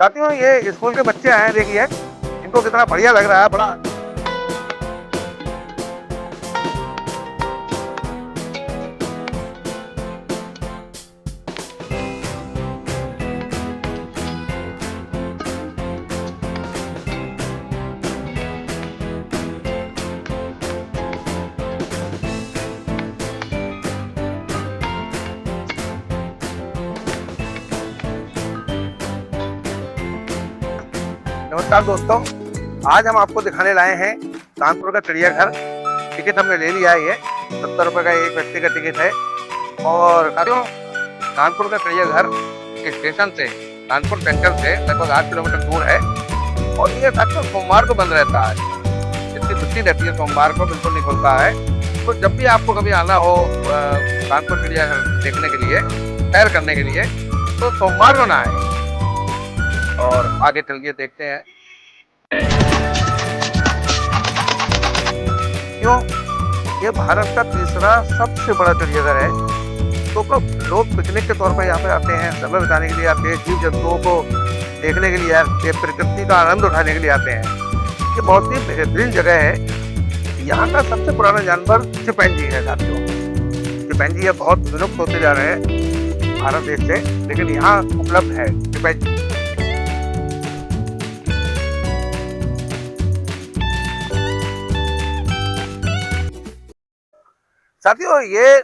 साथियों ये स्कूल के बच्चे आए हैं, देखिए इनको कितना बढ़िया लग रहा है। बड़ा नमस्कार दोस्तों, आज हम आपको दिखाने लाए हैं कानपुर का चिड़ियाघर। टिकट हमने ले लिया है। ये 70 रुपये का एक व्यक्ति का टिकट है। और साथियों कानपुर का चिड़ियाघर स्टेशन से, कानपुर सेंटर से लगभग 8 किलोमीटर दूर है। और ये साथियों सोमवार को बंद रहता है, इसकी छुट्टी रहती है, सोमवार को बिल्कुल नहीं खुलता है। तो जब भी आपको कभी आना हो कानपुर चिड़ियाघर देखने के लिए, सैर करने के लिए, तो सोमवार को ना आए। और आगे चलिए देखते हैं। क्यों ये भारत का तीसरा सबसे बड़ा चिड़ियाघर है। तो लोग पिकनिक के तौर पर यहाँ पे आते हैं, समय बिताने के लिए आते हैं, जीव जंतुओं को देखने के लिए आते हैं, प्रकृति का आनंद उठाने के लिए आते हैं। ये बहुत ही बेहतरीन जगह है। यहाँ का सबसे पुराना जानवर चिंपैंजी है साथियों। चिंपैंजी अब बहुत विलुप्त होते जा रहे हैं भारत देश से, लेकिन यहाँ उपलब्ध है चिंपैंजी। साथियों ये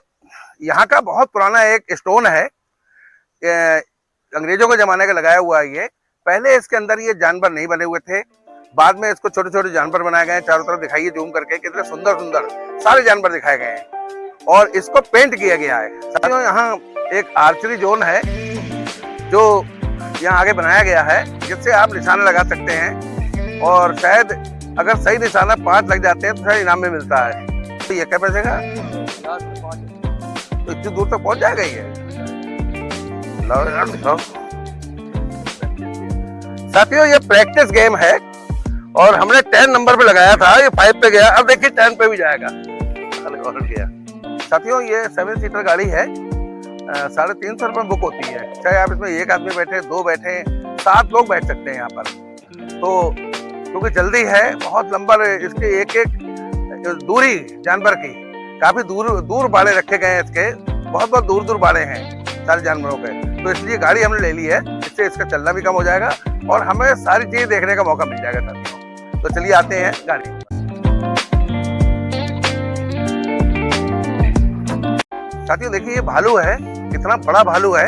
यहाँ का बहुत पुराना एक स्टोन है, अंग्रेजों के जमाने का लगाया हुआ है। ये पहले इसके अंदर ये जानवर नहीं बने हुए थे, बाद में इसको छोटे छोटे जानवर बनाए गए। चारों तरफ दिखाइए जूम करके, कितने सुंदर सुंदर सारे जानवर दिखाए गए हैं और इसको पेंट किया गया है। साथियों यहाँ एक आर्चरी जोन है जो यहाँ आगे बनाया गया है, जिससे आप निशाना लगा सकते हैं। और शायद अगर सही निशाना 5 लग जाते हैं तो शायद इनाम में मिलता है। तो ये क्या पैसे का तो इतनी दूर तक पहुंच जाएगा ये। साथियों ये प्रैक्टिस गेम है और हमने 10 नंबर पे लगाया था, ये 5 पे गया। अब देखिए 10 पे भी जाएगा। साथियों ये 7 सीटर गाड़ी है, 350 रुपये बुक होती है। चाहे आप इसमें एक आदमी बैठे, 2 बैठे, 7 लोग बैठ सकते हैं यहाँ पर। तो क्योंकि जल्दी है, बहुत लंबा इसकी एक एक दूरी जानवर की, काफी दूर बाड़े रखे गए हैं इसके, बहुत बहुत दूर बाड़े हैं सारे जानवरों के। तो इसलिए गाड़ी हमने ले ली है, इससे इसका चलना भी कम हो जाएगा और हमें सारी चीज देखने का मौका मिल जाएगा साथियों। तो चलिए आते हैं गाड़ी। साथियों देखिए ये भालू है, कितना बड़ा भालू है।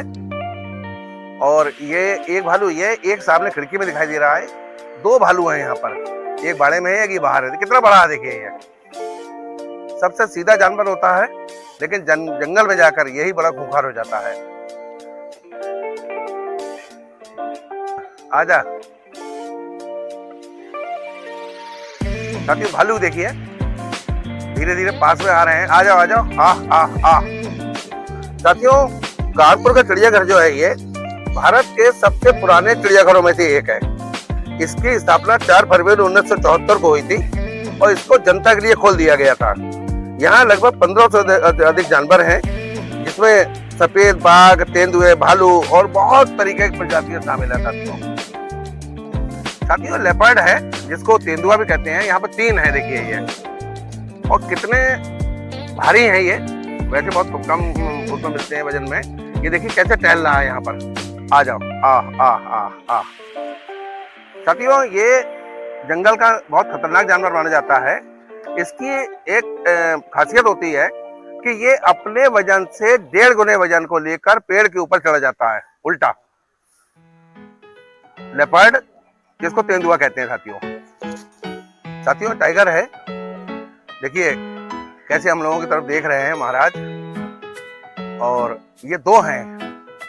और ये एक भालू ये एक सामने खिड़की में दिखाई दे रहा है। 2 भालू हैं यहाँ पर, एक बाड़े में है, एक ये बाहर है। कितना बड़ा है देखिए। ये सबसे सीधा जानवर होता है, लेकिन जंगल में जाकर यही बड़ा खूंखार हो जाता है। आजा साथियों भालू देखिए धीरे धीरे पास में आ रहे हैं। आ जाओ आ जाओ। आ साथियों कानपुर का चिड़ियाघर जो है ये भारत के सबसे पुराने चिड़ियाघरों में से एक है। इसकी स्थापना 4 फरवरी 1974 को हुई थी और इसको जनता के लिए खोल दिया गया था। यहाँ लगभग 1500 से अधिक जानवर हैं, जिसमें सफेद बाघ, तेंदुए, भालू और बहुत तरीके की प्रजातियां शामिल है साथियों लेपर्ड है, जिसको तेंदुआ भी कहते हैं। यहाँ पर 3 है देखिए ये, और कितने भारी हैं ये। वैसे बहुत कम उसमें मिलते हैं वजन में। ये देखिए कैसे टहल रहा है यहाँ पर। आ जाओ। आ साथियों ये जंगल का बहुत खतरनाक जानवर माना जाता है। इसकी एक खासियत होती है कि ये अपने वजन से 1.5 गुने वजन को लेकर पेड़ के ऊपर चढ़ा जाता है उल्टा। लेपर्ड, जिसको तेंदुआ कहते हैं साथियों टाइगर है। देखिए कैसे हम लोगों की तरफ देख रहे हैं महाराज। और ये 2 हैं,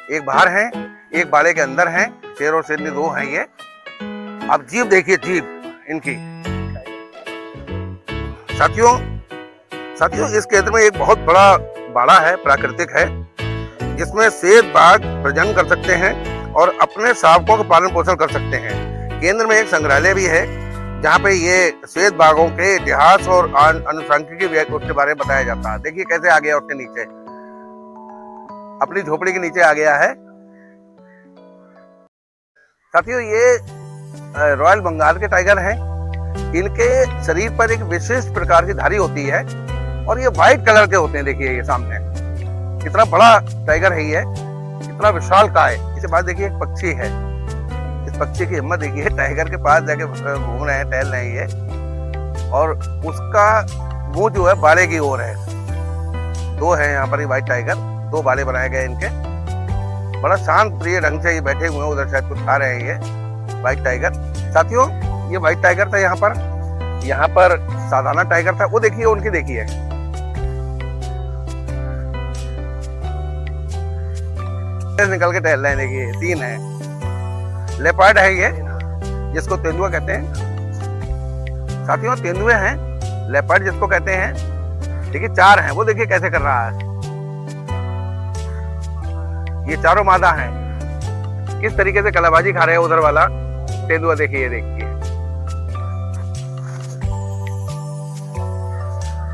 एक बाहर हैं, एक बाड़े के अंदर हैं। शेर और शेरनी 2 हैं ये। अब जीभ देखिए, जीभ इनकी। साथियों इस केंद्र में एक बहुत बड़ा बाड़ा है, प्राकृतिक है, जिसमें श्वेत बाघ प्रजनन कर सकते हैं और अपने शावकों का पालन पोषण कर सकते हैं। केंद्र में एक संग्रहालय भी है, जहाँ पे ये श्वेत बाघों के इतिहास और अनुसांख्यिकी उसके बारे में बताया जाता है। देखिए कैसे आ गया उसके नीचे, अपनी झोपड़ी के नीचे आ गया है। साथियों ये रॉयल बंगाल के टाइगर हैं। इनके शरीर पर एक विशेष प्रकार की धारी होती है और ये व्हाइट कलर के होते हैं। देखिए ये सामने कितना बड़ा टाइगर है, ये कितना विशाल का है। इसके बाद देखिए एक पक्षी है, इस पक्षी की हिम्मत देखिए, टाइगर के पास जाके घूम रहे हैं, टहल रहे हैं ये, और उसका मुंह जो है बाड़े की ओर है। दो है यहाँ पर व्हाइट टाइगर, दो बाड़े बनाए गए इनके। बड़ा शांत प्रिय ढंग से ये बैठे हुए हैं, उधर शायद कुछ खा रहे हैं ये व्हाइट टाइगर। साथियों ये व्हाइट टाइगर था यहाँ पर साधारण टाइगर था। वो देखिए उनकी देखिए, निकल के टहल रहे हैं। देखिए 3 है। लेपर्ड है ये, जिसको तेंदुआ कहते हैं। साथियों तेंदुए हैं, लेपर्ड जिसको कहते हैं। देखिए 4 हैं, वो देखिए कैसे कर रहा है। ये चारों मादा हैं, किस तरीके से कलाबाजी खा रहे हैं उधर वाला तेंदुआ। देखिए देखिए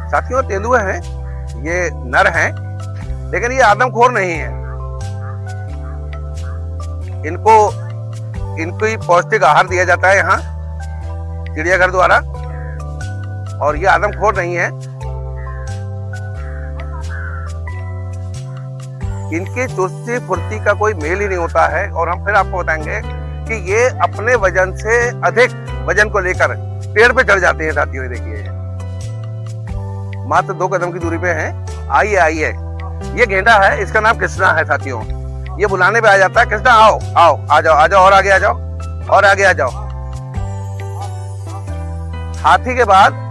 साथियों तेंदुए हैं, ये नर हैं, लेकिन ये आदमखोर नहीं है। इनको ही पौष्टिक आहार दिया जाता है यहाँ चिड़ियाघर द्वारा, और ये आदमखोर नहीं है। इनकी चुस्ती फुर्ती का कोई मेल ही नहीं होता है। और हम फिर आपको बताएंगे कि ये अपने वजन से अधिक वजन को लेकर पेड़ पे चढ़ जाते हैं। साथियों देखिए मात्र 2 कदम की दूरी पे हैं। आइए आइए, ये गेंडा है, इसका नाम कृष्णा है। साथियों ये बुलाने पे आ जाता है, कृष्णा आओ आओ, आ जाओ आ जाओ, और आगे आ जाओ, और आगे आ जाओ। हाथी के बाद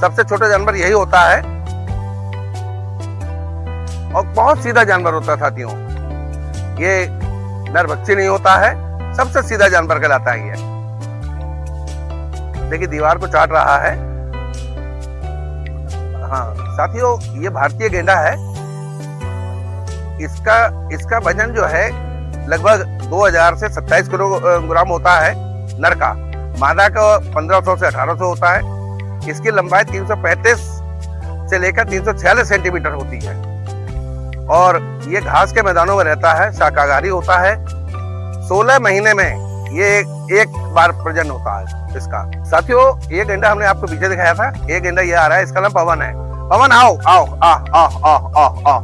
सबसे छोटा जानवर यही होता है, और बहुत सीधा जानवर होता है। साथियों ये नरभक्षी नहीं होता है, सबसे सीधा जानवर कहलाता है ये। देखिए दीवार को चाट रहा है। हाँ साथियों ये भारतीय गेंडा है। इसका वजन जो है लगभग 2000 से 27 किलोग्राम होता है नर का। मादा का 1500 से 1800 होता है। इसकी लंबाई 335 से लेकर 346 सेंटीमीटर होती है, और ये घास के मैदानों में रहता है, शाकाहारी होता है। 16 महीने में ये एक बार प्रजनन होता है इसका। साथियों ये गेंडा हमने आपको पीछे दिखाया था, ये गेंडा ये आ रहा है, इसका नाम पवन है। पवन आओ आओ, आ आ आ आ आ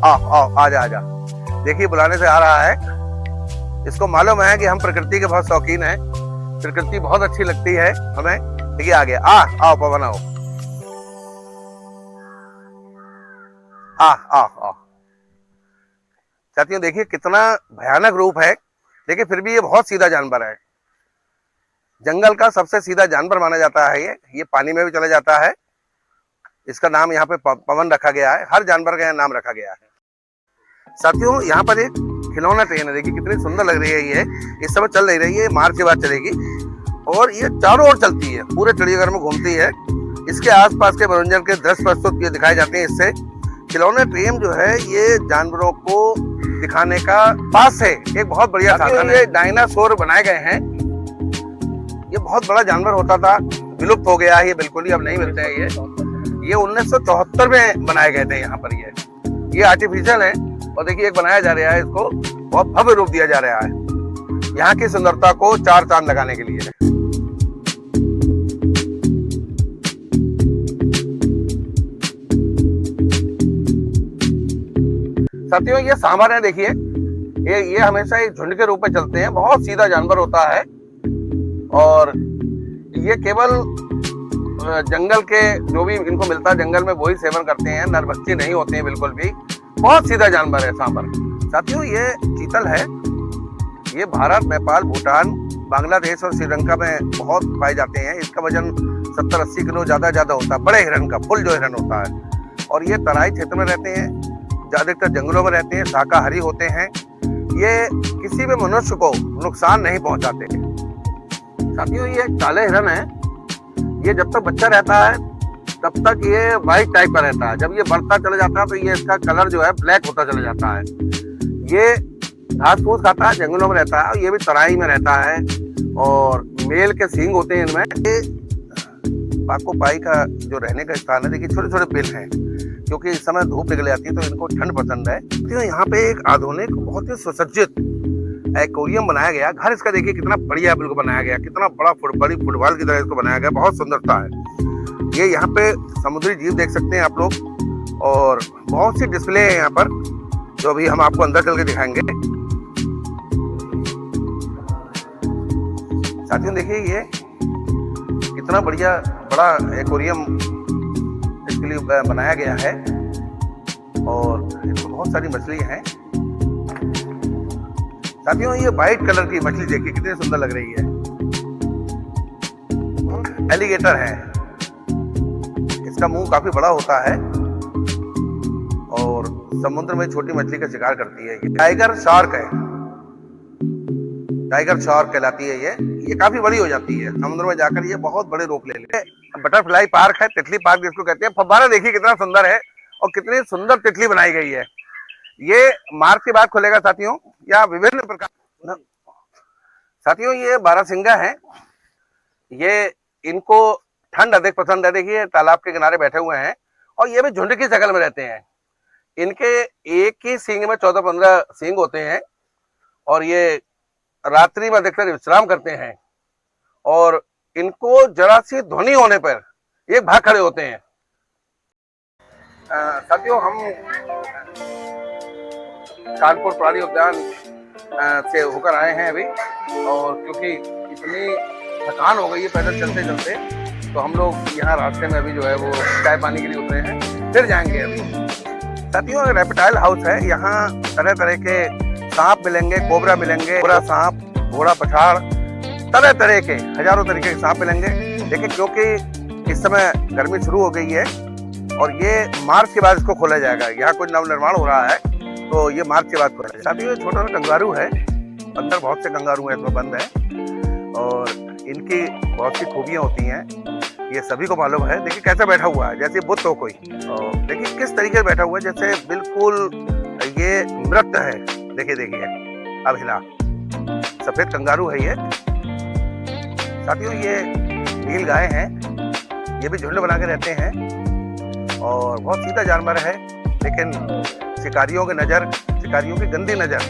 आ आ आजा आजा। देखिए बुलाने से आ रहा है। इसको मालूम है कि हम प्रकृति के बहुत शौकीन हैं, प्रकृति बहुत अच्छी लगती है हमें। देखिए आ गया, आओ पवन आओ, आ। साथियों देखिए कितना भयानक रूप है, लेकिन फिर भी ये बहुत सीधा जानवर है। जंगल का सबसे सीधा जानवर माना जाता है ये पानी में भी चला जाता है। इसका नाम यहाँ पे पवन रखा गया है, हर जानवर का नाम रखा गया है। साथियों यहाँ पर एक खिलौना ट्रेन है, देखिए कितनी सुंदर लग रही है ये। इस समय चल नहीं रही है, मार्च के बाद चलेगी, और ये चारों ओर चलती है, पूरे चिड़ियाघर में घूमती है। इसके आसपास के मनोरंजन के दृश्य प्रस्तुत दिखाए जाते हैं इससे। खिलौने ट्रेन जो है ये जानवरों को दिखाने का पास है एक बहुत बढ़िया साधन है। ये डायनासोर बनाए गए हैं, ये बहुत बड़ा जानवर होता था, विलुप्त हो गया है ये, बिल्कुल ही अब नहीं मिलते हैं ये 1974 में बनाए गए थे यहाँ पर। ये आर्टिफिशियल है, और देखिए एक बनाया जा रहा है, इसको बहुत भव्य रूप दिया जा रहा है यहाँ की सुंदरता को 4 चांद लगाने के लिए। साथियों ये सांभर है, देखिए ये हमेशा एक झुंड के रूप में चलते हैं, बहुत सीधा जानवर होता है, और ये केवल जंगल के जो भी इनको मिलता है जंगल में वही सेवन करते हैं, नरभक्षी नहीं होते हैं बिल्कुल भी। बहुत सीधा जानवर है सांभर। साथियों ये चीतल है, ये भारत, नेपाल, भूटान, बांग्लादेश और श्रीलंका में बहुत पाए जाते हैं। इसका वजन 70-80 किलो ज्यादा होता है, बड़े हिरन का, फुल जो हिरन होता है। और ये तराई क्षेत्र में रहते हैं, ज्यादातर जंगलों में रहते हैं, शाकाहारी होते हैं। ये किसी भी मनुष्य को नुकसान नहीं पहुंचाते। साथियों ये काले हिरन है, ये जब तक बच्चा रहता है तब तक ये व्हाइट टाइप का रहता है। जब ये बढ़ता चला जाता है तो ये इसका कलर जो है ब्लैक होता चला जाता है। ये घास फूस खाता है, जंगलों में रहता है, ये भी तराई में रहता है, और मेल के सींग होते हैं इनमें। ये पाको पाई का जो रहने का स्थान है, देखिए छोटे छोटे बिल हैं, क्योंकि इस समय धूप निकल जाती है तो इनको ठंड पसंद है। तो यहाँ पे एक आधुनिक बहुत ही सुसज्जित एक्वेरियम बनाया गया। घर इसका देखिए कितना बढ़िया बिल्कुल बनाया गया, कितना बड़ा बड़ी फुटबॉल की तरह इसको बनाया गया, बहुत सुंदरता है। ये यहाँ पे समुद्री जीव देख सकते हैं आप लोग, और बहुत सी डिस्प्ले है यहाँ पर जो अभी हम आपको अंदर चल के दिखाएंगे। साथियों देखिए ये कितना बढ़िया बड़ा एक्वेरियम इसके लिए बनाया गया है, और इसमें बहुत सारी मछली हैं। साथियों ये व्हाइट कलर की मछली देखिए कितनी सुंदर लग रही है, एलिगेटर है। इसका मुंह काफी बड़ा होता है और समुद्र में छोटी मछली का शिकार करती है। ये टाइगर शार्क है, टाइगर शार्क कहलाती है। ये काफी बड़ी हो जाती है समुद्र में जाकर, ये बहुत बड़े रूप ले लेते हैं। बटरफ्लाई पार्क है, तितली पार्क जिसको कहते हैं। फव्वारा देखिए कितना सुंदर है और कितनी सुंदर तितली बनाई गई है। ये मार्च के बाद खुलेगा साथियों, या विभिन्न प्रकार। साथियों ये बारहसिंगा है, ये इनको ठंड अधिक पसंद है। देखिए तालाब के किनारे बैठे हुए हैं और ये भी झुंड की शक्ल में रहते हैं। इनके एक ही सींग में 14-15 सींग होते हैं और ये रात्रि में अधिकतर विश्राम करते हैं, और इनको जरा सी ध्वनि होने पर ये भाग खड़े होते हैं। साथियों हम कानपुर प्राणी उद्यान से होकर आए हैं अभी, और क्योंकि इतनी थकान हो गई है पैदल चलते चलते, तो हम लोग यहाँ रास्ते में अभी जो है वो चाय पानी के लिए उतरे हैं, फिर जाएंगे अभी। साथियों रेप्टाइल हाउस है, यहाँ तरह तरह के सांप मिलेंगे, कोबरा मिलेंगे, कोबरा सांप, घोड़ा पछाड़, तरह तरह के हजारों तरीके के सांप मिलेंगे। देखिए क्योंकि इस समय गर्मी शुरू हो गई है और ये मार्च के बाद इसको खोला जाएगा। यहाँ कोई नव निर्माण हो रहा है तो ये मार्च के बाद खोला जाएगा। साथियों छोटा सा कंगारू है, अंदर बहुत से कंगारू है, इसमें बंद है और इनकी बहुत सी खूबियां होती हैं, ये सभी को मालूम है। देखिए कैसे बैठा हुआ है, जैसे बुद्ध हो कोई, और देखिए किस तरीके से बैठा हुआ है, जैसे बिल्कुल ये मृत है। देखिए देखिए अब हिला, सफेद कंगारू है ये। साथियों ये नील गाय हैं, ये भी झुंड बना के रहते हैं और बहुत सीधा जानवर है, लेकिन शिकारियों की नज़र, शिकारियों की गंदी नज़र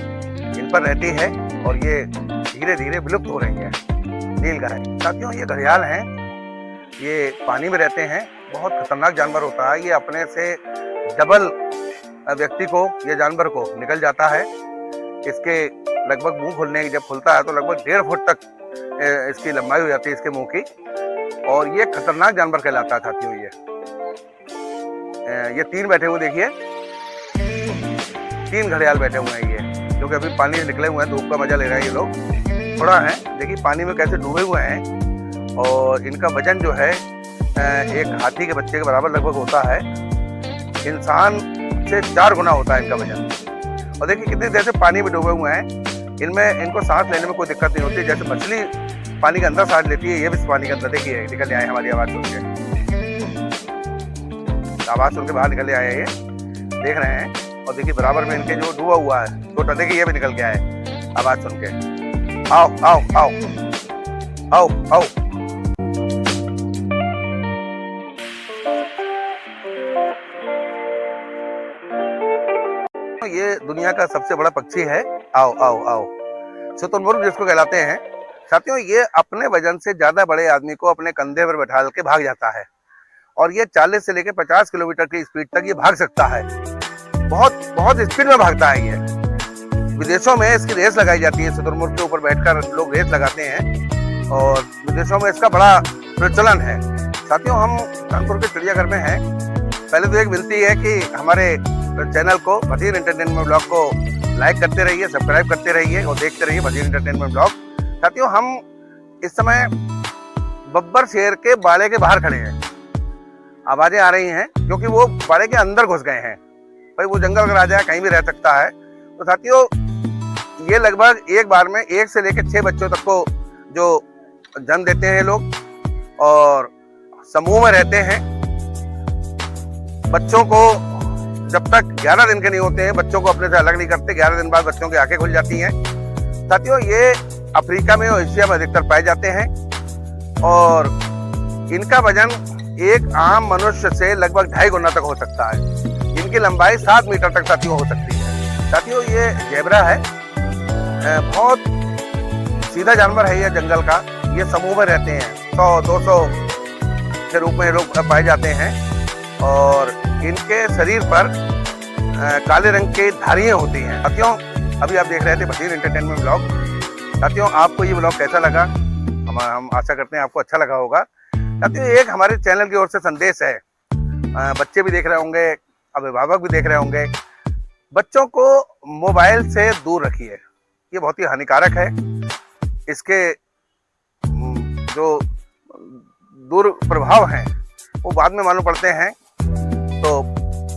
इन पर रहती है और ये धीरे धीरे विलुप्त हो रही है, नील गाय। साथियों ये घड़ियाल हैं, ये पानी में रहते हैं, बहुत खतरनाक जानवर होता है। ये अपने से डबल व्यक्ति को, ये जानवर को निकल जाता है। इसके लगभग मुंह खुलने की, जब खुलता है तो लगभग 1.5 फुट तक इसकी लंबाई हो जाती है इसके मुंह की, और ये खतरनाक जानवर कहलाता है साथियों। ये 3 बैठे हुए देखिए, 3 घड़ियाल बैठे हुए हैं ये, जो कि अभी पानी से निकले हुए हैं, धूप का मजा ले रहे हैं ये लोग। थोड़ा है, देखिए पानी में कैसे डूबे हुए हैं, और इनका वजन जो है एक हाथी के बच्चे के बराबर लगभग होता है। इंसान से 4 गुना होता है इनका वजन। और देखिए कितनी देर से पानी में डूबे हुए हैं, इनमें इनको सांस लेने में कोई दिक्कत नहीं होती। जैसे मछली पानी के अंदर सांस लेती है, ये भी पानी के अंदर देखिए निकल आए, हमारी आवाज़ सुन के, आवाज़ सुन के बाहर निकल आए ये, देख रहे हैं। और देखिए बराबर में इनके जो डूबा हुआ है छोटा, देखिए ये भी निकल के आए आवाज़ सुन के। आओ आओ आओ आओ आओ। ये दुनिया का सबसे बड़ा पक्षी है, आओ आओ आओ, शुतुरमुर्ग जिसको कहलाते हैं। साथियों ये अपने वजन से ज्यादा बड़े आदमी को अपने कंधे पर बैठा के भाग जाता है, और ये 40 से लेकर 50 किलोमीटर की स्पीड तक ये भाग सकता है। बहुत बहुत स्पीड में भागता है ये। विदेशों में इसकी रेस लगाई जाती है, शुतुरमुर्ग के ऊपर बैठकर लोग रेस लगाते हैं, और विदेशों में इसका बड़ा प्रचलन है। साथियों हम कानपुर के चिड़ियाघर में हैं। पहले तो एक विनती है कि हमारे चैनल को, भसीन एंटरटेनमेंट ब्लॉग को लाइक करते रहिए, सब्सक्राइब करते रहिए और देखते रहिए भसीन एंटरटेनमेंट ब्लॉग। साथियों हम इस समय बब्बर शेर के बाड़े के बाहर खड़े हैं। आवाजें आ रही हैं क्योंकि वो बाड़े के अंदर घुस गए हैं। भाई वो जंगल का राजा है, कहीं भी रह सकता है। तो साथियों ये लगभग एक बार में 1 से लेकर 6 बच्चों तक को जो जन्म देते हैं लोग, और समूह में रहते हैं। बच्चों को जब तक 11 दिन के नहीं होते हैं, बच्चों को अपने से अलग नहीं करते। 11 दिन बाद बच्चों की आंखें खुल जाती हैं। साथियों ये अफ्रीका में और एशिया में अधिकतर पाए जाते हैं, और इनका वजन एक आम मनुष्य से लगभग 2.5 गुना तक हो सकता है। इनकी लंबाई 7 मीटर तक साथियों हो सकती है। साथियों ये ज़ेब्रा है, बहुत सीधा जानवर है ये जंगल का। ये समूह में रहते हैं, 100-200 के रूप में लोग पाए जाते हैं और इनके शरीर पर काले रंग के धारियां होती हैं। साथियों, अभी आप देख रहे थे बशीर एंटरटेनमेंट ब्लॉग। साथियों, आपको ये ब्लॉग कैसा लगा? हम आशा करते हैं आपको अच्छा लगा होगा। साथियों, एक हमारे चैनल की ओर से संदेश है। बच्चे भी देख रहे होंगे, अभिभावक भी देख रहे होंगे। बच्चों को मोबाइल से दूर रखिए, ये बहुत ही हानिकारक है। इसके जो दुष्प्रभाव हैं वो बाद में मालूम पड़ते हैं। तो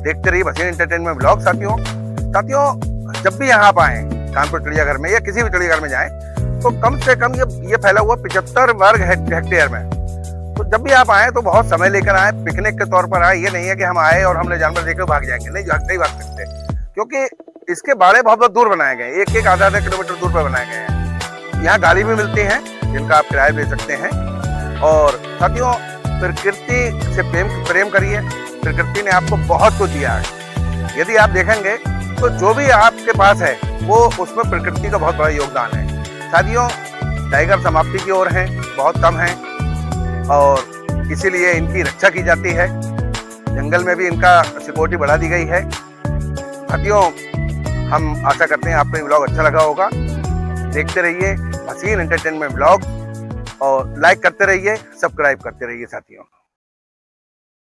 देखते रहिए बशीर एंटरटेनमेंट ब्लॉग। साथियों, जब भी यहाँ आप आए कानपुर चिड़ियाघर में या किसी भी चिड़ियाघर में जाएं, तो कम से कम ये फैला हुआ 75 वर्ग हेक्टेयर में। तो जब भी आप आए तो बहुत समय लेकर आए, पिकनिक के तौर पर आए। ये नहीं है कि हम आए और हमने जानवर देखे भाग जाएंगे, नहीं भाग सकते, क्योंकि इसके बाड़े बहुत दूर बनाए गए, एक आधा किलोमीटर दूर पर बनाए गए हैं। यहाँ गाड़ी भी मिलती है जिनका आप किराया दे सकते हैं। और साथियों, प्रकृति से प्रेम करिए। प्रकृति ने आपको बहुत कुछ दिया है। यदि आप देखेंगे तो जो भी आपके पास है वो उसमें प्रकृति का बहुत बड़ा योगदान है। साथियों, टाइगर समाप्ति की ओर हैं, बहुत कम हैं और इसीलिए इनकी रक्षा की जाती है। जंगल में भी इनका सिक्योरिटी बढ़ा दी गई है। साथियों, हम आशा करते हैं आपको ये ब्लॉग अच्छा लगा होगा। देखते रहिए बशीर एंटरटेनमेंट ब्लॉग और लाइक करते रहिए, सब्सक्राइब करते रहिए साथियों।